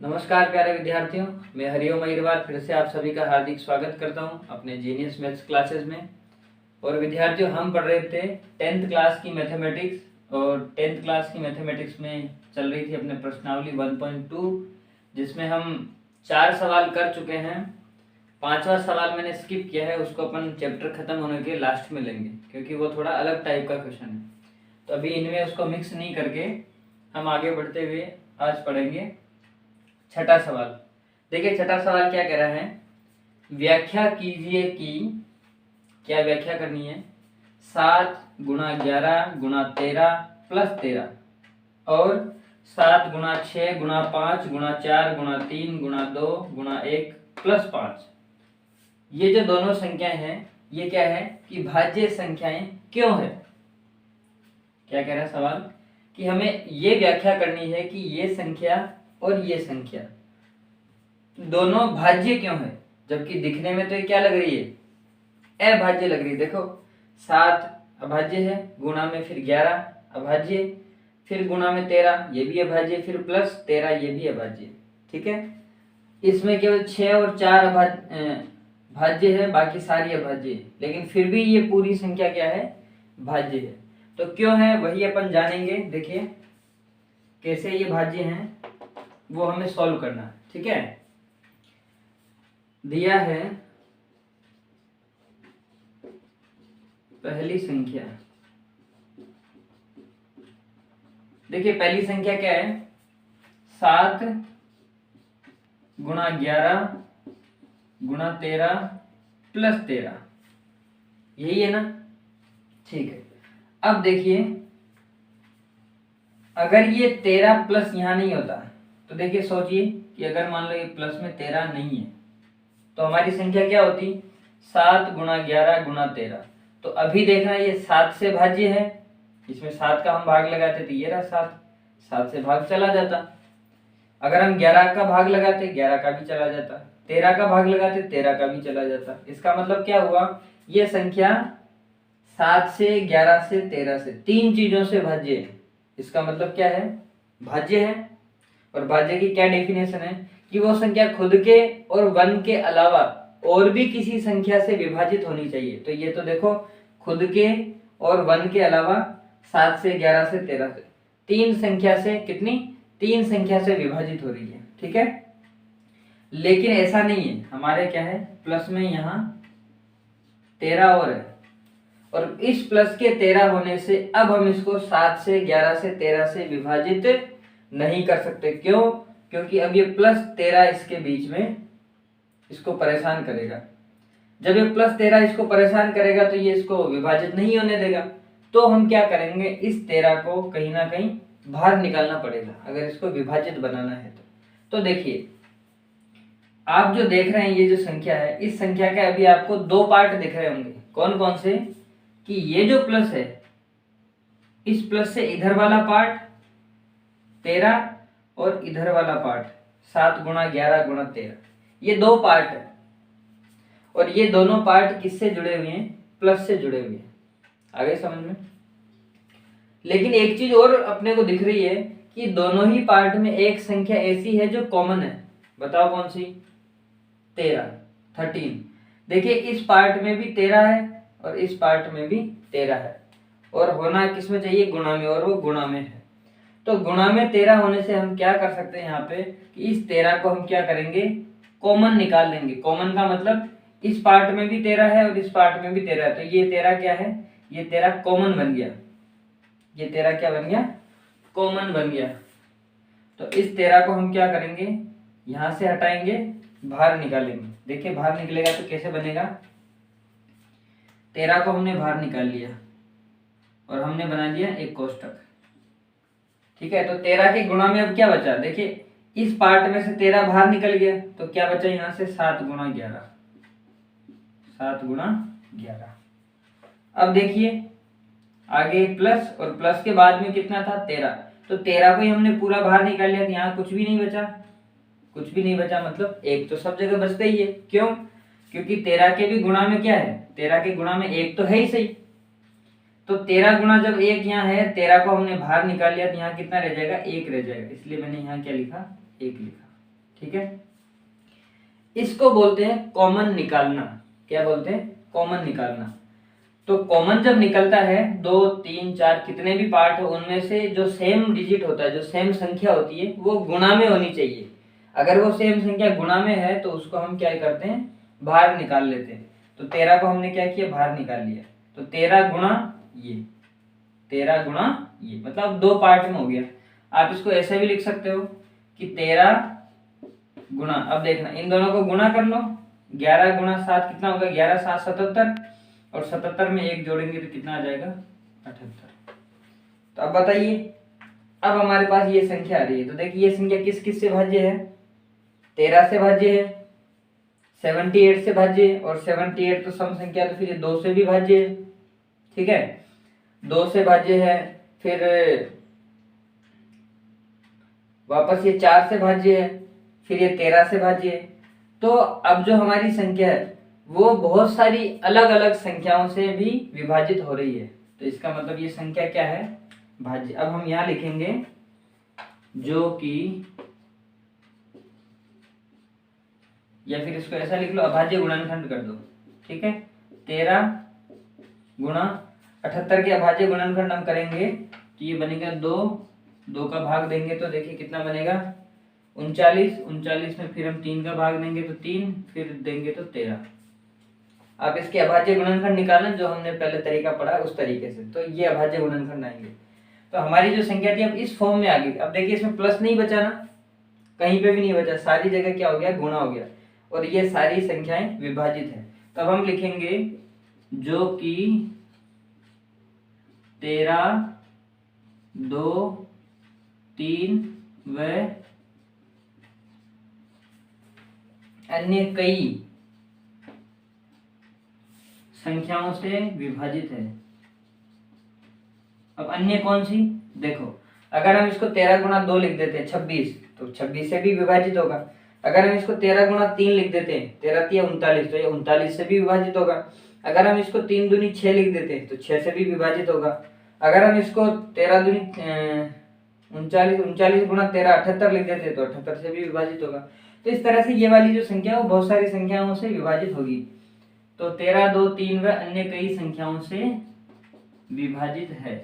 नमस्कार प्यारे विद्यार्थियों, मैं हरिओम अग्रवाल फिर से आप सभी का हार्दिक स्वागत करता हूं अपने जीनियस मैथ्स क्लासेस में। और विद्यार्थियों, हम पढ़ रहे थे 10th क्लास की मैथमेटिक्स और 10th क्लास की मैथमेटिक्स में चल रही थी अपने प्रश्नावली 1.2, जिसमें हम 4 सवाल कर चुके हैं। 5वां सवाल मैंने स्किप किया है, उसको अपन चैप्टर खत्म होने के लास्ट में लेंगे क्योंकि वो थोड़ा अलग टाइप का क्वेश्चन है। तो अभी इनमें उसको मिक्स नहीं करके हम आगे बढ़ते हुए आज पढ़ेंगे छठा सवाल। देखिए छठा सवाल क्या कह रहा है, व्याख्या कीजिए कि, क्या व्याख्या करनी है, 7 गुणा 11 गुणा 13 प्लस 13 और 7 गुणा 6 गुणा 5 गुणा 4 गुणा 3 गुणा 2 गुणा 1 प्लस 5। ये जो दोनों संख्याएं हैं ये क्या है कि भाज्य संख्याएं क्यों है। क्या कह रहा है सवाल कि हमें ये व्याख्या करनी है कि ये संख्या और ये संख्या दोनों भाज्य क्यों है, जबकि दिखने में तो ये क्या लग रही है, अभाज्य लग रही है। देखो 7 अभाज्य है, गुणा में फिर 11 अभाज्य, फिर गुणा में 13 ये भी अभाज्य, फिर प्लस 13 ये भी अभाज्य। ठीक है, इसमें केवल 6 और 4 भाज्य है, बाकी सारी अभाज्य है, लेकिन फिर भी ये पूरी संख्या क्या है, भाज्य है। तो क्यों है वही अपन जानेंगे। देखिए कैसे ये भाज्य हैं वो हमें सॉल्व करना है। ठीक है, दिया है पहली संख्या। देखिए पहली संख्या क्या है, 7 गुणा 11 गुणा 13 प्लस 13, यही है ना। ठीक है, अब देखिए अगर ये 13 प्लस यहां नहीं होता तो देखिए सोचिए कि अगर मान लो ये प्लस में 13 नहीं है तो हमारी संख्या क्या होती, 7 गुणा 11 गुणा 13। तो अभी देखना ये 7 से भाज्य है, इसमें 7 का हम भाग लगाते तो ये रहा 7, 7 से भाग चला जाता। अगर हम 11 का भाग लगाते 11 का भी चला जाता, 13 का भाग लगाते 13 का भी चला जाता। इसका मतलब क्या हुआ, ये संख्या 7 से 11 से 13 से 3 चीजों से भाज्य है। इसका मतलब क्या है, भाज्य है। और भाज्य की क्या डेफिनेशन है कि वो संख्या खुद के और 1 के अलावा और भी किसी संख्या से विभाजित होनी चाहिए। तो ये तो देखो खुद के और 1 के अलावा 7 से 11 से 13 से 3 संख्या से, कितनी, 3 संख्या से विभाजित हो रही है। ठीक है, लेकिन ऐसा नहीं है, हमारे क्या है प्लस में यहाँ 13 और है, और इस प्लस के 13 होने से अब हम इसको 7 से 11 से 13 से विभाजित नहीं कर सकते। क्यों, क्योंकि अब ये प्लस 13 इसके बीच में इसको परेशान करेगा। जब ये प्लस 13 इसको परेशान करेगा तो ये इसको विभाजित नहीं होने देगा। तो हम क्या करेंगे, इस 13 को कहीं ना कहीं बाहर निकालना पड़ेगा अगर इसको विभाजित बनाना है तो देखिए आप जो देख रहे हैं ये जो संख्या है, इस संख्या के अभी आपको 2 पार्ट दिख रहे होंगे। कौन कौन से, कि ये जो प्लस है, इस प्लस से इधर वाला पार्ट 13 और इधर वाला पार्ट 7 गुणा 11 गुणा 13, ये 2 पार्ट है। और ये दोनों पार्ट किससे जुड़े हुए हैं, प्लस से जुड़े हुए हैं। आगे समझ में। लेकिन एक चीज और अपने को दिख रही है कि दोनों ही पार्ट में एक संख्या ऐसी है जो कॉमन है। बताओ कौन सी, 13। देखिए इस पार्ट में भी 13 है और इस पार्ट में भी 13 है, और होना किसमें चाहिए, गुणा में, और वो गुणा में है। तो गुणा में 13 होने से हम क्या कर सकते हैं यहाँ पे कि इस 13 को हम क्या करेंगे, कॉमन निकाल लेंगे। कॉमन का मतलब इस पार्ट में भी 13 है और इस पार्ट में भी 13 है, तो ये 13 क्या है, ये 13 कॉमन बन गया। ये 13 क्या बन गया, कॉमन बन गया। तो इस 13 को हम क्या करेंगे, यहां से हटाएंगे, बाहर निकालेंगे। देखिए बाहर निकलेगा तो कैसे बनेगा, 13 को हमने बाहर निकाल लिया और हमने बना दिया एक कोष्टक। ठीक है, तो 13 के गुणा में अब क्या बचा, देखिए इस पार्ट में से 13 बाहर निकल गया तो क्या बचा यहां से 7 गुणा 11, 7 गुणा 11। अब देखिए आगे प्लस, और प्लस के बाद में कितना था 13, तो 13 को ही हमने पूरा बाहर निकाल लिया तो यहाँ कुछ भी नहीं बचा। कुछ भी नहीं बचा मतलब एक तो सब जगह बचता ही है। क्यों, क्योंकि 13 के भी गुणा में क्या है, 13 के गुणा में 1 तो है ही सही। तो 13 गुणा जब 1 यहाँ है, 13 को हमने बाहर निकाल लिया तो यहाँ कितना रह जाएगा, 1 रह जाएगा। इसलिए मैंने यहाँ क्या लिखा, 1 लिखा। ठीक है। इसको बोलते हैं कॉमन निकालना। क्या बोलते हैं? कॉमन निकालना। तो कॉमन जब निकलता है 2 3 4 कितने भी पार्ट हो उनमें से जो सेम डिजिट होता है, जो सेम संख्या होती है वो गुणा में होनी चाहिए। अगर वो सेम संख्या गुणा में है तो उसको हम क्या करते हैं? बाहर निकाल लेते हैं। तो 13 को हमने क्या किया? बाहर निकाल लिया। तो 13 गुणा ये, 13 गुणा ये, मतलब 2 पार्ट में हो गया। आप इसको ऐसे भी लिख सकते हो कि 13 गुणा, अब देखना इन दोनों को गुणा कर लो। 11 गुणा 7 कितना होगा? 11 7 77, और 77 में 1 जोड़ेंगे तो कितना आ जाएगा? 78। तो अब बताइए, अब हमारे पास ये संख्या आ रही है। तो देखिए ये संख्या किस किस से भाज्य है? 13 से भाज्य है, 78 से भाज्य है, और 78 तो सम संख्या, तो फिर ये 2 से भी भाज्य है। ठीक है, 2 से भाज्य है, फिर वापस ये 4 से भाज्य है, फिर ये 13 से भाज्य है। तो अब जो हमारी संख्या है वो बहुत सारी अलग अलग संख्याओं से भी विभाजित हो रही है। तो इसका मतलब ये संख्या क्या है? भाज्य। अब हम यहां लिखेंगे जो कि, या फिर इसको ऐसा लिख लो, अभाज्य गुणनखंड कर दो। ठीक है, 13 गुणा 78 के अभाज्य गुणनखंड हम करेंगे तो ये बनेगा 2, 2 का भाग देंगे तो देखिए कितना बनेगा? 39। 39 में फिर हम 3 का भाग देंगे तो 3, फिर देंगे तो 13। आप इसके अभाज्य गुणनखंड निकालना जो हमने पहले तरीका पढ़ा उस तरीके से, तो ये अभाज्य गुणनखंड आएंगे। तो हमारी जो संख्या थी अब इस फॉर्म में आ गई। अब देखिए इसमें प्लस नहीं बचा ना, कहीं पे भी नहीं बचा, सारी जगह क्या हो गया? गुणा हो गया, और ये सारी संख्याएं विभाजित है। तब हम लिखेंगे जो कि 13, 2, 3 व अन्य कई संख्याओं से विभाजित है। अब अन्य कौन सी? देखो, अगर हम इसको 13 गुणा 2 लिख देते हैं 26, तो 26 से भी विभाजित होगा। अगर हम इसको 13 गुणा 3 लिख देते हैं, 13 3 39, तो ये 39 से भी विभाजित होगा। अगर हम इसको 3 दूनी 6 लिख देते हैं तो 6 से भी विभाजित होगा। अगर हम इसको 13 दूनी 39, 39 गुणा 13 78 लिख देते हैं तो 78 से भी विभाजित होगा। तो इस तरह से ये वाली जो संख्या है वो बहुत सारी संख्याओं से विभाजित होगी। तो 13, 2, 3 व अन्य कई संख्याओं से विभाजित है,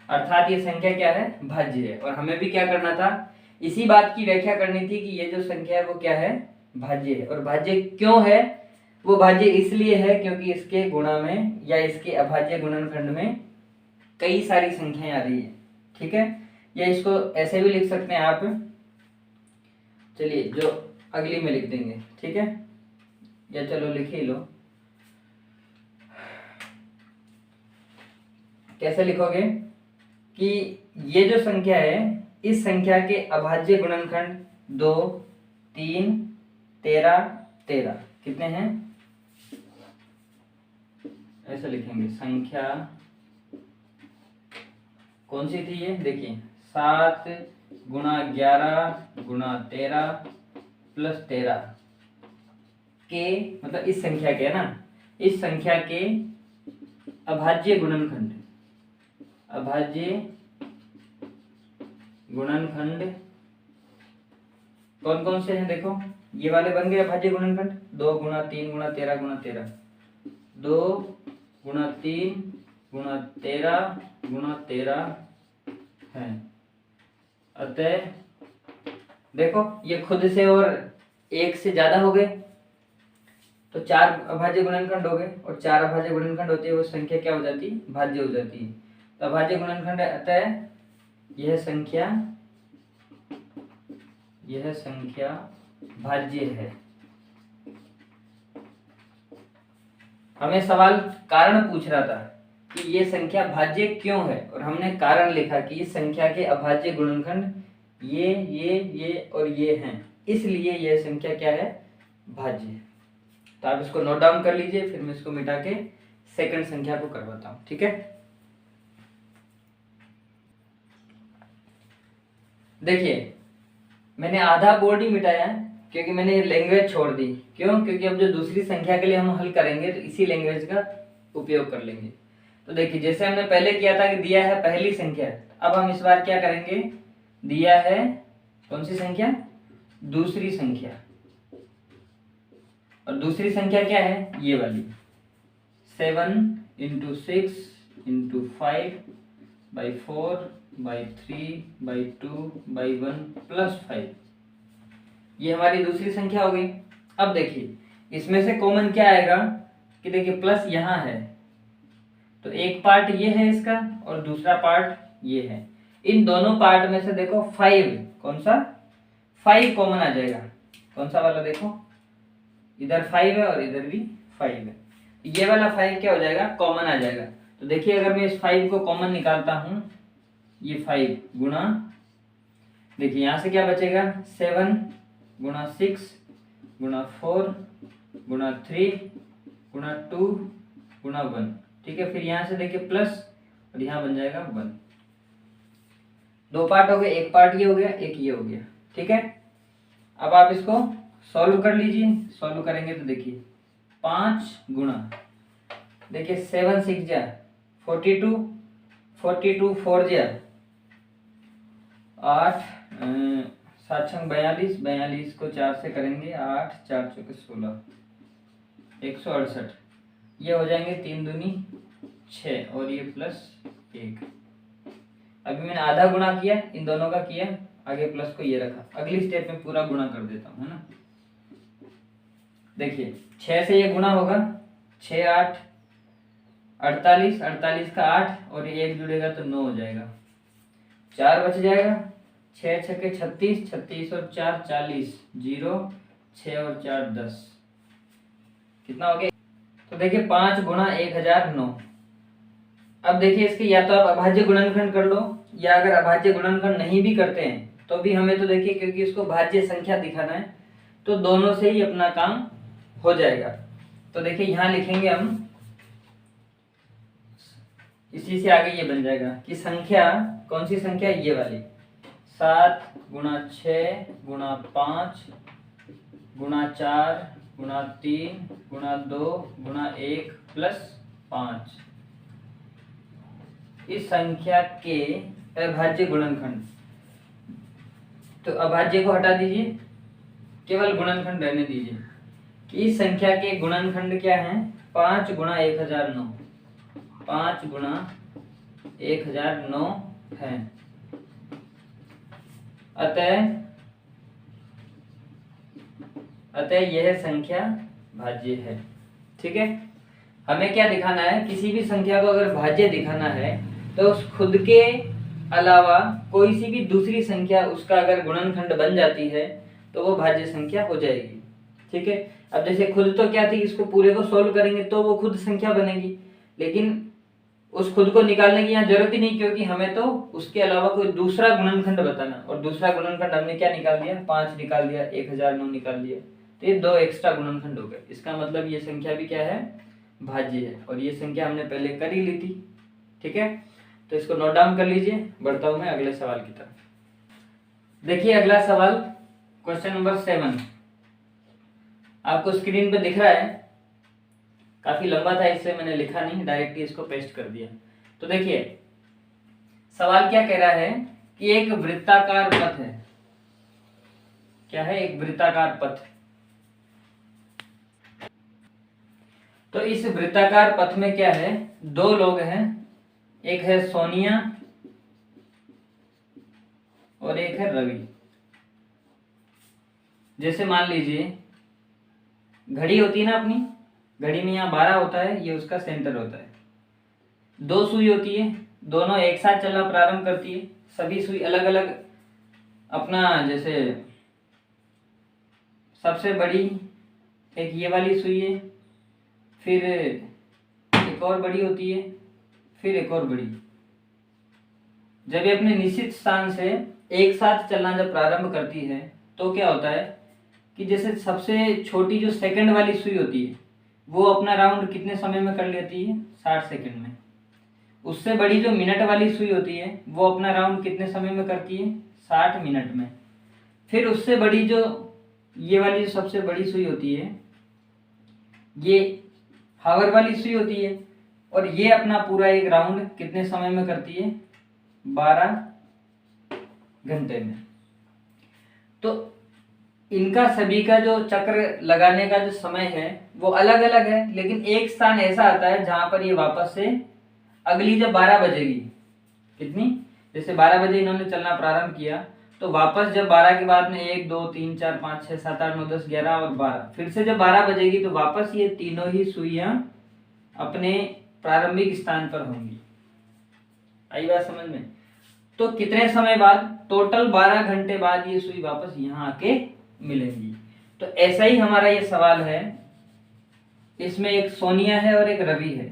अर्थात ये संख्या क्या है? भाज्य है। और हमें भी क्या करना था? इसी बात की व्याख्या करनी थी कि ये जो संख्या है वो क्या है? भाज्य है। और भाज्य क्यों है? वो भाज्य इसलिए है क्योंकि इसके गुणा में या इसके अभाज्य गुणनखंड में कई सारी संख्याएं आ रही है। ठीक है, या इसको ऐसे भी लिख सकते हैं आप, चलिए जो अगली में लिख देंगे। ठीक है, या चलो लिख ही लो। कैसे लिखोगे कि ये जो संख्या है इस संख्या के अभाज्य गुणनखंड 2, 3, 13, 13 कितने हैं? ऐसे लिखेंगे। संख्या कौन सी थी ये? देखिए 7 गुणा 11 गुणा 13 प्लस 13 के, मतलब इस संख्या के, है ना, इस संख्या के अभाज्य गुणनखंड, अभाज्य गुणनखंड कौन कौन से हैं? देखो ये वाले बन गए अभाज्य गुणनखंड। 2 गुणा 3 गुणा 13 गुणा 13, 2 गुणा 3 गुणा 13 गुणा 13 है। अतः देखो ये खुद से और एक से ज्यादा हो गए तो 4 अभाज्य गुणनखंड हो गए, और 4 अभाज्य गुणनखंड होते हैं वो संख्या क्या हो जाती है? भाज्य हो जाती है। तो अभाज्य गुणनखंड अतः यह संख्या भाज्य है। हमें सवाल कारण पूछ रहा था कि ये संख्या भाज्य क्यों है, और हमने कारण लिखा कि इस संख्या के अभाज्य गुणनखंड ये और ये हैं, इसलिए यह संख्या क्या है? भाज्य है। तो आप इसको नोट डाउन कर लीजिए, फिर मैं इसको मिटा के सेकंड संख्या को करवाता हूं। ठीक है, देखिए मैंने आधा बोर्ड ही मिटाया क्योंकि मैंने लैंग्वेज छोड़ दी। क्यों? क्योंकि अब जो दूसरी संख्या के लिए हम हल करेंगे तो इसी लैंग्वेज का उपयोग कर लेंगे। तो देखिए जैसे हमने पहले किया था कि दिया है पहली संख्या, अब हम इस बार क्या करेंगे, दिया है कौन सी संख्या, दूसरी संख्या, और दूसरी संख्या क्या है, ये वाली 7 × 6 × 5/4/3/2/1 + 5, ये हमारी दूसरी संख्या हो गई। अब देखिए इसमें से कॉमन क्या आएगा कि देखिए प्लस यहाँ है, तो एक पार्ट ये है इसका और दूसरा पार्ट ये है। इन दोनों पार्ट में से देखो 5, कौन सा 5 कॉमन आ जाएगा, कौन सा वाला, देखो इधर 5 है और इधर भी 5 है, ये वाला 5 क्या हो जाएगा, कॉमन आ जाएगा। तो देखिए अगर मैं इस 5 को कॉमन निकालता हूं, ये 5 गुना, देखिए यहां से क्या बचेगा, 7 × 6 × 4 × 3 × 2 × 1, ठीक है। फिर यहाँ से देखिए प्लस और यहाँ बन जाएगा 1, दो पार्ट हो गए, एक पार्ट ये हो गया, एक ये हो गया, ठीक है। अब आप इसको सॉल्व कर लीजिए, सॉल्व करेंगे तो देखिए 5 गुना, देखिए 7 6 जा 42, 42 4 जा 8, 7 6 42, 42 को 4 से करेंगे 8, 4 चौके 16, 168, ये हो जाएंगे 3 दूनी 6 और ये +1। अभी मैंने आधा गुणा किया, इन दोनों का किया, आगे प्लस को ये रखा, अगली स्टेप में पूरा गुणा कर देता हूँ, है ना। देखिए 6 से ये गुणा होगा, 6 8 48, 48 का 8 और ये 1 जुड़ेगा तो 9 हो जाएगा, 4 बच जाएगा, 6 6 के 36, 36 और 4 40, 0 6 और 4 10, कितना हो गया, तो देखिए 5 गुणा 1009। अब देखिए इसके या तो आप अभाज्य गुणनखंड कर लो, या अगर अभाज्य गुणनखंड नहीं भी करते हैं तो भी हमें तो देखिए क्योंकि इसको भाज्य संख्या दिखाना है तो दोनों से ही अपना काम हो जाएगा। तो देखिए यहाँ लिखेंगे हम, इसी से आगे ये बन जाएगा कि संख्या कौन सी संख्या, ये वाली 7 × 6 × 5 × 4 × 3 × 2 × 1 + 5, इस संख्या के अभाज्य गुणनखंड। तो अभाज्य को हटा दीजिए, केवल गुणनखंड रहने दीजिए कि इस संख्या के गुणनखंड क्या है, 5 × 1009, 5 × 1009 है। अतः यह संख्या भाज्य है, ठीक है। हमें क्या दिखाना है, किसी भी संख्या को अगर भाज्य दिखाना है तो उस खुद के अलावा कोई सी भी दूसरी संख्या उसका अगर गुणनखंड बन जाती है तो वो भाज्य संख्या हो जाएगी, ठीक है। अब जैसे खुद तो क्या थी, इसको पूरे को सोल्व करेंगे तो वो खुद संख्या बनेगी, लेकिन उस खुद को निकालने की यहाँ जरूरत ही नहीं, क्योंकि हमें तो उसके अलावा कोई दूसरा गुणनखंड बताना, और दूसरा गुणनखंड हमने क्या निकाल दिया, 5 निकाल दिया, 1009 निकाल दिया, तो ये 2 एक्स्ट्रा गुणनखंड हो गए। इसका मतलब ये संख्या भी क्या है, भाज्य है, और ये संख्या हमने पहले कर ही ली थी, ठीक है। तो इसको नोट डाउन कर लीजिए, बढ़ता हूं मैं अगले सवाल की तरफ। देखिए अगला सवाल क्वेश्चन नंबर 7 आपको स्क्रीन पे दिख रहा है, काफी लंबा था इससे मैंने लिखा नहीं, डायरेक्ट ही इसको पेस्ट कर दिया। तो देखिए सवाल क्या कह रहा है कि एक वृत्ताकार पथ है, क्या है, एक वृत्ताकार पथ। तो इस वृत्ताकार पथ में क्या है, 2 लोग हैं, एक है सोनिया और एक है रवि। जैसे मान लीजिए घड़ी होती है ना अपनी, घड़ी में यहाँ 12 होता है, ये उसका सेंटर होता है, 2 सुई होती है, दोनों एक साथ चलना प्रारंभ करती है, सभी सुई अलग अलग अपना, जैसे सबसे बड़ी एक ये वाली सुई है, फिर एक और बड़ी होती है, फिर एक और बड़ी। जब ये अपने निश्चित स्थान से एक साथ चलना जब प्रारंभ करती है तो क्या होता है कि जैसे सबसे छोटी जो सेकंड वाली सुई होती है वो अपना राउंड कितने समय में कर लेती है, 60 सेकंड में। उससे बड़ी जो मिनट वाली सुई होती है वो अपना राउंड कितने समय में करती है, 60 मिनट में। फिर उससे बड़ी जो ये वाली जो सबसे बड़ी सुई होती है ये हावर वाली सुई होती है, और ये अपना पूरा एक राउंड कितने समय में करती है, 12 घंटे में। तो इनका सभी का जो चक्र लगाने का जो समय है वो अलग अलग है, लेकिन एक स्थान ऐसा आता है जहां पर ये वापस से अगली जब 12 बजेगी, कितनी, जैसे 12 बजे इन्होंने चलना प्रारंभ किया, तो वापस जब 12 के बाद में 1 2 3 4 5 6 7 8 9 10 11 और 12, फिर से जब 12 बजेगी तो वापस ये तीनों ही सुइयां अपने प्रारंभिक स्थान पर होंगी। आई बात समझ में? तो कितने समय बाद, टोटल 12 घंटे बाद ये सुई वापस यहाँ आके मिलेंगी। तो ऐसा ही हमारा ये सवाल है, इसमें एक सोनिया है और एक रवि है।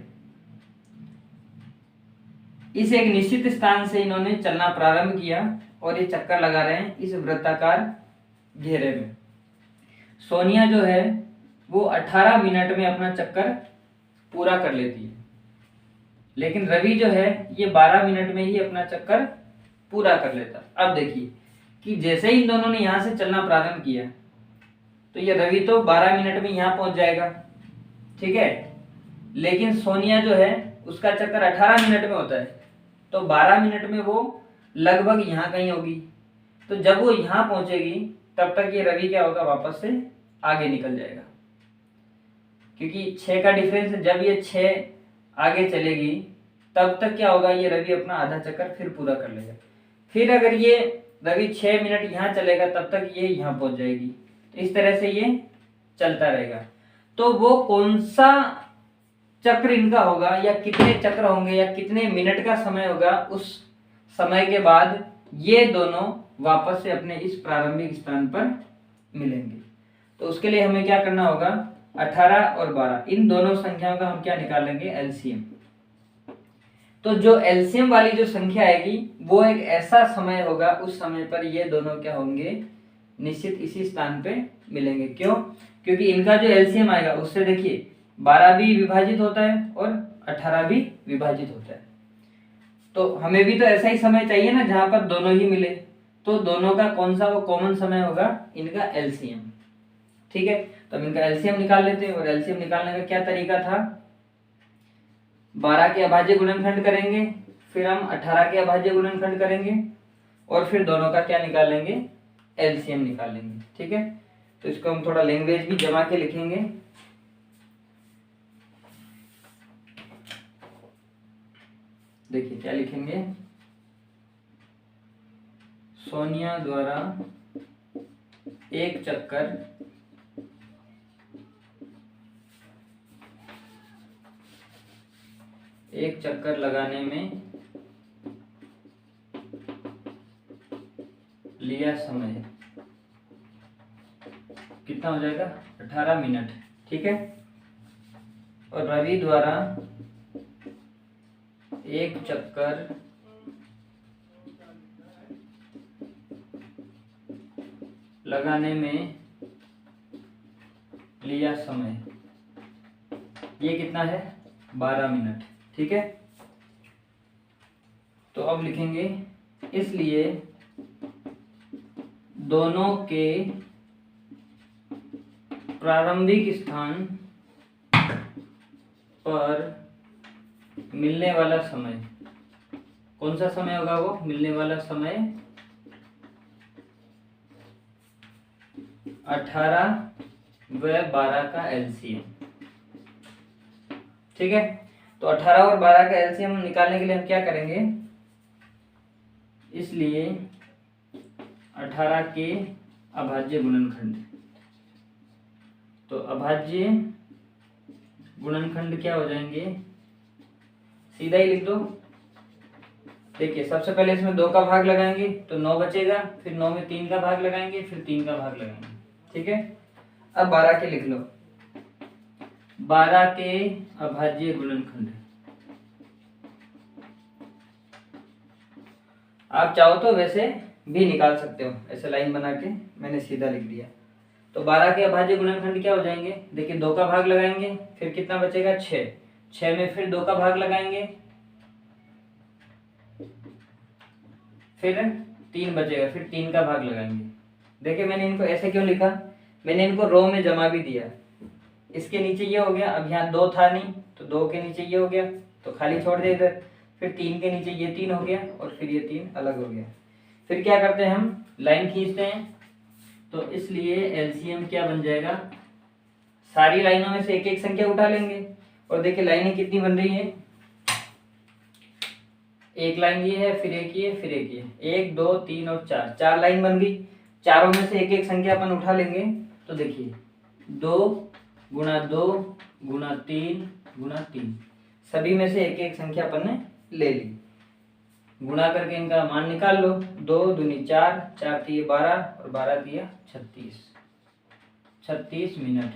इस एक निश्चित स्थान से इन्होंने चलना प्रारंभ किया और ये चक्कर लगा रहे हैं इस वृत्ताकार घेरे में। सोनिया जो है वो 18 मिनट में अपना चक्कर पूरा कर लेती है, लेकिन रवि जो है ये 12 मिनट में ही अपना चक्कर पूरा कर लेता। अब देखिए कि जैसे ही इन दोनों ने यहां से चलना प्रारंभ किया तो ये रवि तो 12 मिनट में यहां पहुंच जाएगा, ठीक है, लेकिन सोनिया जो है उसका चक्कर 18 मिनट में होता है, तो 12 मिनट में वो लगभग यहाँ कहीं होगी। तो जब वो यहाँ पहुंचेगी तब तक ये रवि क्या होगा, वापस से आगे निकल जाएगा, क्योंकि 6 का डिफरेंस है। जब ये 6 आगे चलेगी तब तक क्या होगा, ये रवि अपना आधा चक्कर फिर पूरा कर लेगा। फिर अगर ये रवि 6 मिनट यहाँ चलेगा तब तक ये यहाँ पहुंच जाएगी। तो इस तरह से ये चलता रहेगा। तो वो कौन सा चक्र इनका होगा, या कितने चक्र होंगे, या कितने मिनट का समय होगा, उस समय के बाद ये दोनों वापस से अपने इस प्रारंभिक स्थान पर मिलेंगे। तो उसके लिए हमें क्या करना होगा, 18 और 12 इन दोनों संख्याओं का हम क्या निकालेंगे, एलसीएम। तो जो एलसीएम वाली जो संख्या आएगी वो एक ऐसा समय होगा, उस समय पर ये दोनों क्या होंगे, निश्चित इसी स्थान पे मिलेंगे। क्यों? क्योंकि इनका जो एलसीएम आएगा उससे देखिए 12 भी विभाजित होता है और 18 भी विभाजित होता है। तो हमें भी तो ऐसा ही समय चाहिए ना जहां पर दोनों ही मिले। तो दोनों का कौन सा वो कॉमन समय होगा, इनका एलसीएम। ठीक है, तो हम इनका एलसीएम निकाल लेते हैं। और एलसीएम निकालने का क्या तरीका था, 12 के अभाज्य गुणनखंड करेंगे, फिर हम 18 के अभाज्य गुणनखंड करेंगे, और फिर दोनों का क्या निकालेंगे, एलसीएम निकालेंगे। ठीक है, तो इसको हम थोड़ा लैंग्वेज भी जमा के लिखेंगे। देखिए क्या लिखेंगे, सोनिया द्वारा एक चक्कर लगाने में लिया समय कितना हो जाएगा, 18 मिनट। ठीक है, और रवि द्वारा एक चक्कर लगाने में लिया समय ये कितना है, 12 मिनट। ठीक है, तो अब लिखेंगे, इसलिए दोनों के प्रारंभिक स्थान पर मिलने वाला समय, कौन सा समय होगा वो, मिलने वाला समय 18 व 12 का एलसीएम। ठीक है, तो 18 और 12 का एलसीएम निकालने के लिए हम क्या करेंगे, इसलिए 18 के अभाज्य गुणनखंड, तो अभाज्य गुणनखंड क्या हो जाएंगे, सीधा ही लिख दो। देखिए सबसे पहले इसमें 2 का भाग लगाएंगे तो 9 बचेगा, फिर 9 में 3 का भाग लगाएंगे, फिर 3 का भाग लगाएंगे। ठीक है, अब 12 के लिख लो, 12 के अभाज्य गुणनखंड। आप चाहो तो वैसे भी निकाल सकते हो, ऐसे लाइन बना के मैंने सीधा लिख दिया। तो 12 के अभाज्य गुणनखंड क्या हो जाएंगे, देखिए 2 का भाग लगाएंगे, फिर कितना बचेगा, 6, 6 में फिर 2 का भाग लगाएंगे, फिर 3 बचेगा, फिर 3 का भाग लगाएंगे। देखिए मैंने इनको ऐसे क्यों लिखा, मैंने इनको रो में जमा भी दिया। इसके नीचे ये हो गया, अब यहाँ 2 था नहीं तो 2 के नीचे ये हो गया, तो खाली छोड़ दे इधर। फिर 3 के नीचे ये 3 हो गया और फिर ये 3 अलग हो गया। फिर क्या करते हैं, हम लाइन खींचते हैं, तो इसलिए एलसीएम क्या बन जाएगा, सारी लाइनों में से एक एक संख्या उठा लेंगे। और देखिए लाइनें कितनी बन रही है, एक लाइन ये है, फिर एक ये, फिर एक ये, 1 2 3 और 4, 4 लाइन बन गई। चारों में से एक एक संख्या अपन उठा लेंगे। तो देखिए 2 गुणा 2 गुणा 3 गुणा 3, सभी में से एक एक संख्या अपन ने ले ली। गुणा करके इनका मान निकाल लो, 2 दूनी 4, 4 3 12 और 12 3 36, 36 मिनट।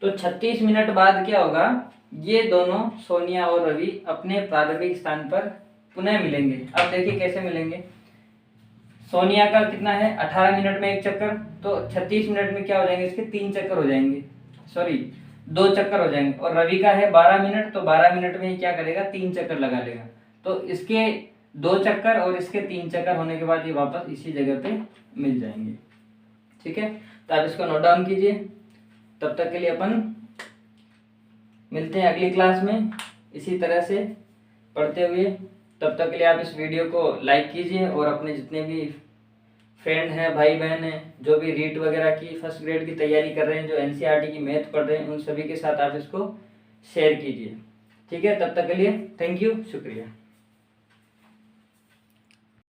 तो 36 मिनट बाद क्या होगा, ये दोनों सोनिया और रवि अपने प्रारंभिक स्थान पर पुनः मिलेंगे। अब देखिए कैसे मिलेंगे, सोनिया का कितना है 18 मिनट में एक चक्कर, तो 36 मिनट में क्या हो जाएंगे, इसके 3 चक्कर हो जाएंगे, सॉरी 2 चक्कर हो जाएंगे। और रवि का है 12 मिनट, तो 12 मिनट में क्या करेगा, 3 चक्कर लगा लेगा। तो इसके 2 चक्कर और इसके 3 चक्कर होने के बाद ये वापस इसी जगह पे मिल जाएंगे। ठीक है, तो आप इसको नोट डाउन कीजिए। तब तक के लिए अपन मिलते हैं अगली क्लास में इसी तरह से पढ़ते हुए। तब तक के लिए आप इस वीडियो को लाइक कीजिए और अपने जितने भी फ्रेंड हैं, भाई बहन हैं, जो भी रीट वगैरह की फर्स्ट ग्रेड की तैयारी कर रहे हैं, जो एनसीईआरटी की मैथ पढ़ रहे हैं, उन सभी के साथ आप इसको शेयर कीजिए। ठीक है, तब तक के लिए थैंक यू, शुक्रिया।